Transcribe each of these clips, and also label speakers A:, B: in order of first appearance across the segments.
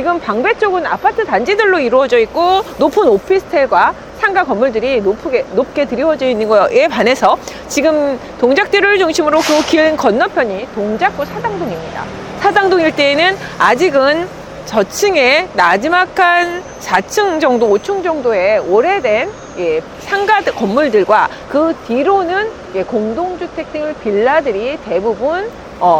A: 지금 방배 쪽은 아파트 단지들로 이루어져 있고 높은 오피스텔과 상가 건물들이 높게 드리워져 있는 거에 반해서 지금 동작대로를 중심으로 그 길 건너편이 동작구 사당동입니다. 사당동 일대에는 아직은 저층에 나지막한 4층 정도, 5층 정도의 오래된 상가 건물들과 그 뒤로는 공동주택 등 빌라들이 대부분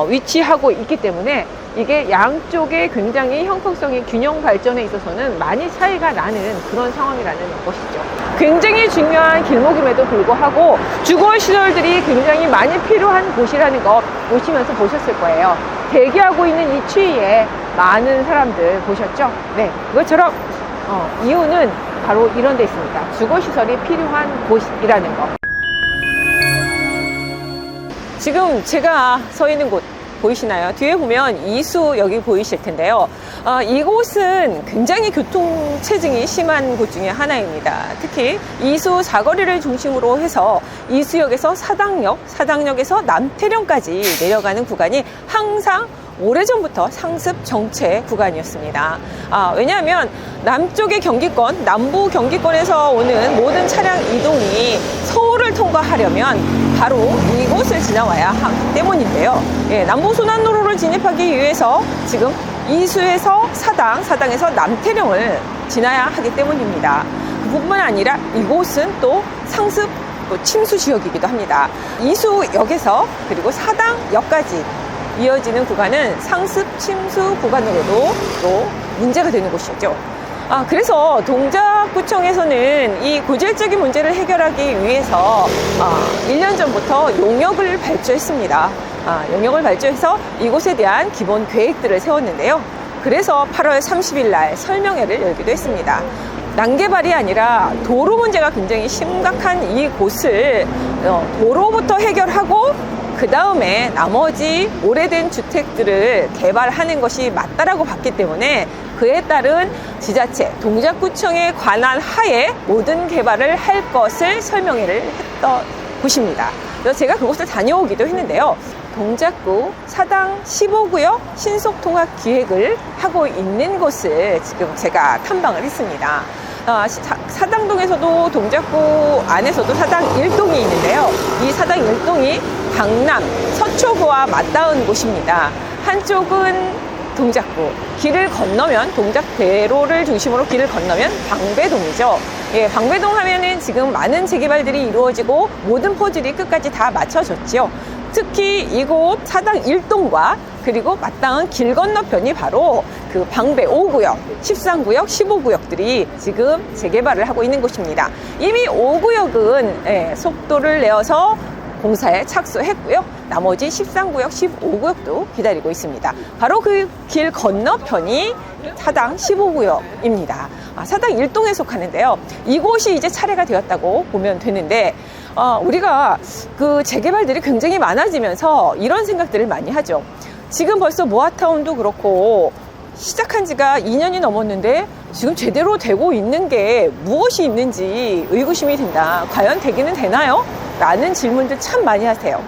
A: 위치하고 있기 때문에 이게 양쪽에 굉장히 형평성이 균형 발전에 있어서는 많이 차이가 나는 그런 상황이라는 것이죠. 굉장히 중요한 길목임에도 불구하고 주거시설들이 굉장히 많이 필요한 곳이라는 거 보시면서 보셨을 거예요. 대기하고 있는 이 추위에 많은 사람들 보셨죠? 네, 그것처럼 이유는 바로 이런 데 있습니다. 주거시설이 필요한 곳이라는 거. 지금 제가 서 있는 곳 보이시나요? 뒤에 보면 이수역이 보이실 텐데요. 이곳은 굉장히 교통체증이 심한 곳 중에 하나입니다. 특히 이수 사거리를 중심으로 해서 이수역에서 사당역, 사당역에서 남태령까지 내려가는 구간이 항상 오래전부터 상습 정체 구간이었습니다. 왜냐하면 남쪽의 경기권, 남부 경기권에서 오는 모든 차량 이동이 서울을 통과하려면 바로 이곳을 지나와야 하기 때문인데요. 남부순환로로를 진입하기 위해서 지금 이수에서 사당, 사당에서 남태령을 지나야 하기 때문입니다. 그뿐만 아니라 이곳은 또 상습 침수 지역이기도 합니다. 이수역에서 그리고 사당역까지 이어지는 구간은 상습 침수 구간으로도 또 문제가 되는 곳이죠. 그래서 동작구청에서는 이 고질적인 문제를 해결하기 위해서 1년 전부터 용역을 발주했습니다. 용역을 발주해서 이곳에 대한 기본 계획들을 세웠는데요. 그래서 8월 30일 날 설명회를 열기도 했습니다. 난개발이 아니라 도로 문제가 굉장히 심각한 이곳을 도로부터 해결하고 그 다음에 나머지 오래된 주택들을 개발하는 것이 맞다라고 봤기 때문에 그에 따른 지자체, 동작구청의 관할 하에 모든 개발을 할 것을 설명회를 했던 곳입니다. 그래서 제가 그곳을 다녀오기도 했는데요. 동작구 사당 15구역 신속통합기획을 하고 있는 곳을 지금 제가 탐방을 했습니다. 사당동에서도 동작구 안에서도 사당 1동이 있는데요. 이 사당 1동이 강남 서초구와 맞닿은 곳입니다. 한쪽은 동작구, 길을 건너면 동작대로를 중심으로 길을 건너면 방배동이죠. 방배동 하면은 지금 많은 재개발들이 이루어지고 모든 포질이 끝까지 다 맞춰졌죠. 특히 이곳 사당 1동과 그리고 마땅한 길 건너편이 바로 그 방배 5구역, 13구역, 15구역들이 지금 재개발을 하고 있는 곳입니다. 이미 5구역은 속도를 내어서 공사에 착수했고요. 나머지 13구역, 15구역도 기다리고 있습니다. 바로 그 길 건너편이 사당 15구역입니다. 사당 1동에 속하는데요. 이곳이 이제 차례가 되었다고 보면 되는데 우리가 그 재개발들이 굉장히 많아지면서 이런 생각들을 많이 하죠. 지금 벌써 모아타운도 그렇고 시작한 지가 2년이 넘었는데 지금 제대로 되고 있는 게 무엇이 있는지 의구심이 든다. 과연 되기는 되나요? 라는 질문들 참 많이 하세요.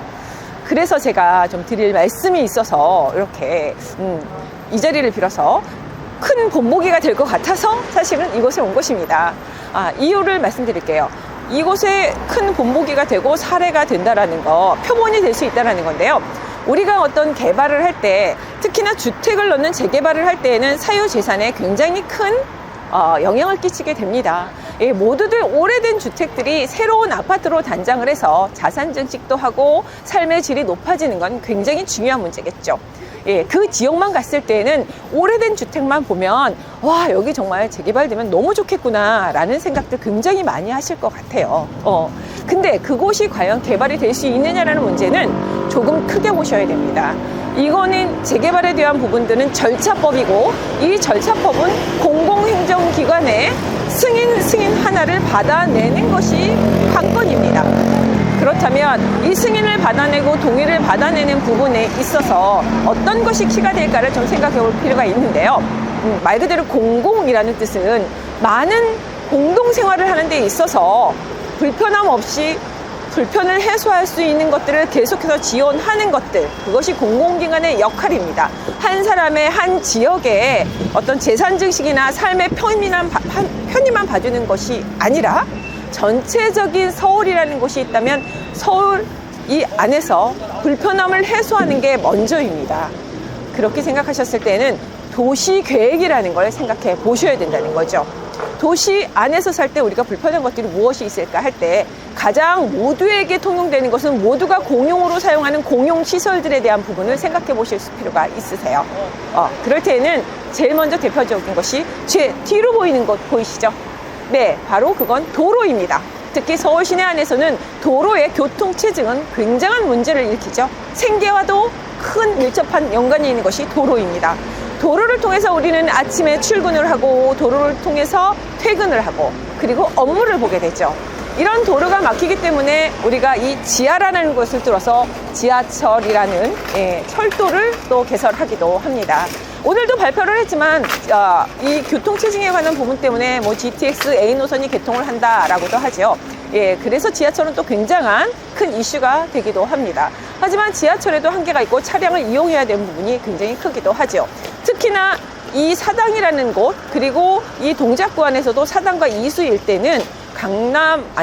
A: 그래서 제가 좀 드릴 말씀이 있어서 이렇게 이 자리를 빌어서 큰 본보기가 될 것 같아서 사실은 이곳에 온 것입니다. 이유를 말씀드릴게요. 이곳에 큰 본보기가 되고 사례가 된다라는 거, 표본이 될 수 있다라는 건데요. 우리가 어떤 개발을 할 때, 특히나 주택을 넣는 재개발을 할 때에는 사유재산에 굉장히 큰 영향을 끼치게 됩니다. 모두들 오래된 주택들이 새로운 아파트로 단장을 해서 자산 증식도 하고 삶의 질이 높아지는 건 굉장히 중요한 문제겠죠. 그 지역만 갔을 때는 오래된 주택만 보면 와, 여기 정말 재개발되면 너무 좋겠구나 라는 생각들 굉장히 많이 하실 것 같아요. 근데 그곳이 과연 개발이 될 수 있느냐라는 문제는 조금 크게 보셔야 됩니다. 이거는 재개발에 대한 부분들은 절차법이고, 이 절차법은 공공행정기관의 승인 하나를 받아내는 것이 관건입니다. 그렇다면 이 승인을 받아내고 동의를 받아내는 부분에 있어서 어떤 것이 키가 될까를 좀 생각해 볼 필요가 있는데요. 말 그대로 공공이라는 뜻은 많은 공동생활을 하는 데 있어서 불편함 없이 불편을 해소할 수 있는 것들을 계속해서 지원하는 것들, 그것이 공공기관의 역할입니다. 한 사람의 한 지역의 어떤 재산 증식이나 삶의 편의만 봐주는 것이 아니라 전체적인 서울이라는 곳이 있다면 서울 이 안에서 불편함을 해소하는 게 먼저입니다. 그렇게 생각하셨을 때는 도시계획이라는 걸 생각해 보셔야 된다는 거죠. 도시 안에서 살 때 우리가 불편한 것들이 무엇이 있을까 할 때 가장 모두에게 통용되는 것은 모두가 공용으로 사용하는 공용시설들에 대한 부분을 생각해 보실 필요가 있으세요. 그럴 때는 제일 먼저 대표적인 것이 제 뒤로 보이는 곳 보이시죠? 네, 바로 그건 도로입니다. 특히 서울 시내 안에서는 도로의 교통체증은 굉장한 문제를 일으키죠. 생계와도 큰 밀접한 연관이 있는 것이 도로입니다. 도로를 통해서 우리는 아침에 출근을 하고 도로를 통해서 퇴근을 하고 그리고 업무를 보게 되죠. 이런 도로가 막히기 때문에 우리가 이 지하라는 곳을 뚫어서 지하철이라는 철도를 또 개설하기도 합니다. 오늘도 발표를 했지만 이 교통체증에 관한 부분 때문에 뭐 GTX A 노선이 개통을 한다라고도 하죠. 그래서 지하철은 또 굉장한 큰 이슈가 되기도 합니다. 하지만 지하철에도 한계가 있고 차량을 이용해야 되는 부분이 굉장히 크기도 하죠. 특히나 이 사당이라는 곳, 그리고 이 동작구 안에서도 사당과 이수 일대는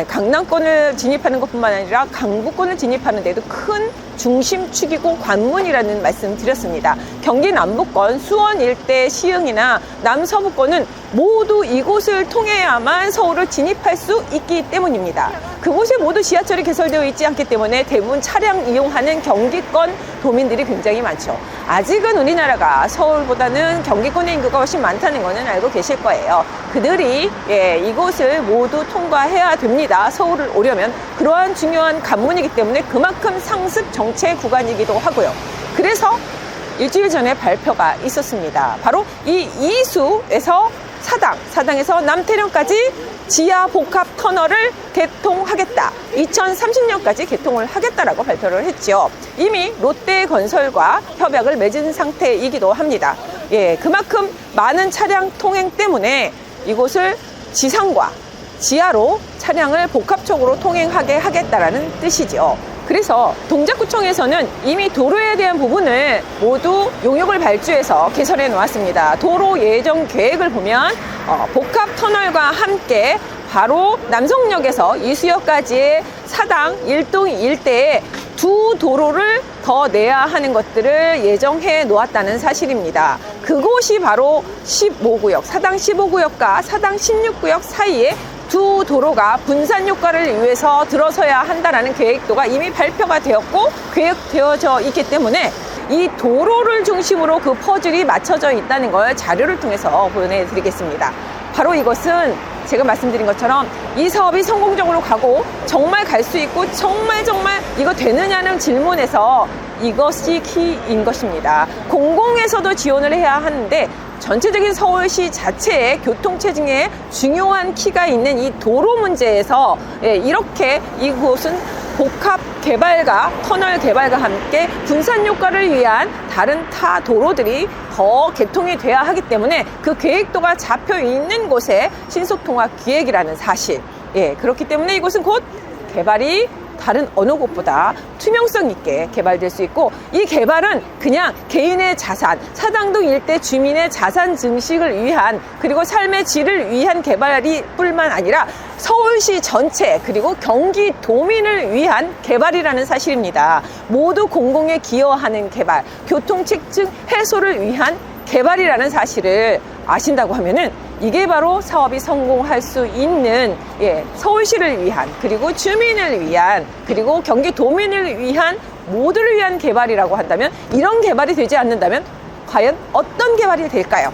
A: 강남권을 진입하는 것뿐만 아니라 강북권을 진입하는 데도 큰 중심축이고 관문이라는 말씀 드렸습니다. 경기 남부권, 수원 일대 시흥이나 남서부권은 모두 이곳을 통해야만 서울을 진입할 수 있기 때문입니다. 그곳에 모두 지하철이 개설되어 있지 않기 때문에 대부분 차량 이용하는 경기권 도민들이 굉장히 많죠. 아직은 우리나라가 서울보다는 경기권의 인구가 훨씬 많다는 것은 알고 계실 거예요. 그들이 이곳을 모두 통과해야 됩니다. 서울을 오려면 그러한 중요한 관문이기 때문에 그만큼 상습 정체 구간이기도 하고요. 그래서 일주일 전에 발표가 있었습니다. 바로 이 이수에서 사당에서 남태령까지 지하 복합 터널을 개통하겠다. 2030년까지 개통을 하겠다라고 발표를 했죠. 이미 롯데건설과 협약을 맺은 상태이기도 합니다. 그만큼 많은 차량 통행 때문에 이곳을 지상과 지하로 차량을 복합적으로 통행하게 하겠다라는 뜻이죠. 그래서 동작구청에서는 이미 도로에 대한 부분을 모두 용역을 발주해서 개설해 놓았습니다. 도로 예정 계획을 보면 복합 터널과 함께 바로 남성역에서 이수역까지의 사당 1동 일대에 두 도로를 더 내야 하는 것들을 예정해 놓았다는 사실입니다. 그곳이 바로 15구역, 사당 15구역과 사당 16구역 사이에 두 도로가 분산 효과를 위해서 들어서야 한다는 계획도가 이미 발표가 되었고 계획되어져 있기 때문에 이 도로를 중심으로 그 퍼즐이 맞춰져 있다는 걸 자료를 통해서 보내드리겠습니다. 바로 이것은 제가 말씀드린 것처럼 이 사업이 성공적으로 가고 정말 갈 수 있고 정말 이거 되느냐는 질문에서 이것이 키인 것입니다. 공공에서도 지원을 해야 하는데 전체적인 서울시 자체의 교통체증에 중요한 키가 있는 이 도로 문제에서 이렇게 이곳은 복합 개발과 터널 개발과 함께 분산 효과를 위한 다른 타 도로들이 더 개통이 돼야 하기 때문에 그 계획도가 잡혀 있는 곳에 신속통합 기획이라는 사실. 그렇기 때문에 이곳은 곧 개발이 다른 어느 곳보다 투명성 있게 개발될 수 있고 이 개발은 그냥 개인의 자산, 사당동 일대 주민의 자산 증식을 위한 그리고 삶의 질을 위한 개발이 뿐만 아니라 서울시 전체 그리고 경기도민을 위한 개발이라는 사실입니다. 모두 공공에 기여하는 개발, 교통체증 해소를 위한 개발이라는 사실을 아신다고 하면은 이게 바로 사업이 성공할 수 있는 서울시를 위한 그리고 주민을 위한 그리고 경기도민을 위한 모두를 위한 개발이라고 한다면 이런 개발이 되지 않는다면 과연 어떤 개발이 될까요?